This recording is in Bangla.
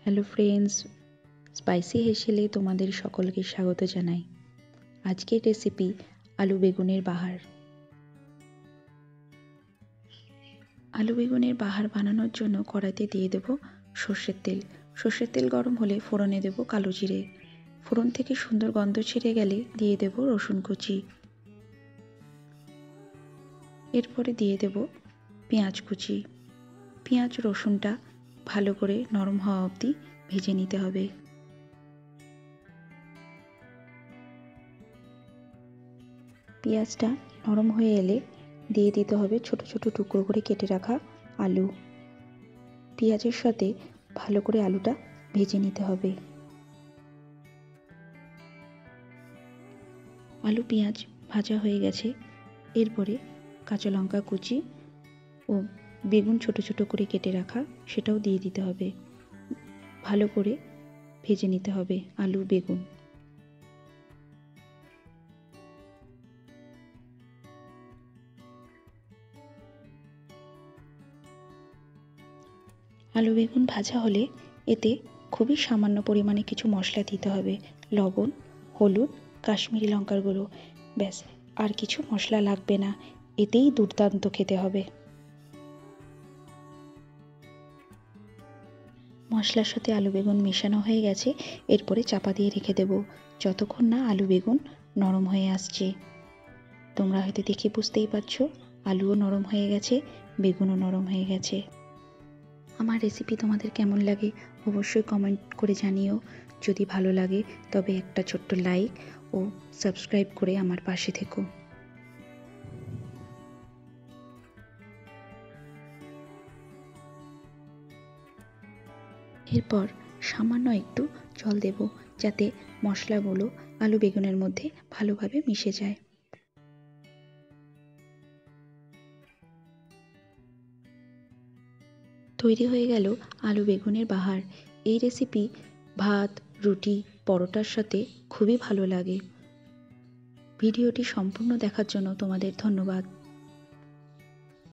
হ্যালো ফ্রেন্ডস, স্পাইসি হেসেলে তোমাদের সকলকে স্বাগত জানাই। আজকের রেসিপি আলু বেগুনের বাহার। আলু বেগুনের বাহার বানানোর জন্য কড়াইতে দিয়ে দেব সর্ষের তেল। সর্ষের তেল গরম হলে ফোড়নে দেব কালো জিরে। ফোড়ন থেকে সুন্দর গন্ধ ছেড়ে গেলে দিয়ে দেব রসুন কুচি। এরপরে দিয়ে দেব পেঁয়াজ কুচি। পেঁয়াজ রসুনটা ভালো করে নরম হওয়া অবধি ভেজে নিতে হবে। পেঁয়াজটা নরম হয়ে এলে দিয়ে দিতে হবে ছোট ছোট টুকরো করে কেটে রাখা আলু। পেঁয়াজের সাথে ভালো করে আলুটা ভেজে নিতে হবে। আলু পেঁয়াজ ভাজা হয়ে গেছে। এরপরে কাঁচা লঙ্কা কুচি ও বেগুন ছোট ছোট করে কেটে রাখা সেটাও দিয়ে দিতে হবে। ভালো করে ভেজে নিতে হবে আলু বেগুন। আলু বেগুন ভাজা হলে এতে খুবই সামান্য পরিমাণে কিছু মশলা দিতে হবে। লবণ, হলুদ, কাশ্মীরি লঙ্কার গুঁড়ো, ব্যাস আর কিছু মশলা লাগবে না। এতেই দুর্দান্ত খেতে হবে। মশলার সাথে আলু বেগুন মেশানো হয়ে গেছে। এরপরে চাপা দিয়ে রেখে দেব যতক্ষণ না আলু বেগুন নরম হয়ে আসছে। তোমরা হয়তো দেখে বুঝতেই পারছো আলুও নরম হয়ে গেছে, বেগুনও নরম হয়ে গেছে। আমার রেসিপি তোমাদের কেমন লাগে অবশ্যই কমেন্ট করে জানিও। যদি ভালো লাগে তবে একটা ছোট্ট লাইক ও সাবস্ক্রাইব করে আমার পাশে থেকো। এরপর সামান্য একটু জল দেব যাতে মশলাগুলো আলু বেগুনের মধ্যে ভালোভাবে মিশে যায়। তৈরি হয়ে গেল আলু বেগুনের বাহার। এই রেসিপি ভাত, রুটি, পরোটার সাথে খুবই ভালো লাগে। ভিডিওটি সম্পূর্ণ দেখার জন্য তোমাদের ধন্যবাদ।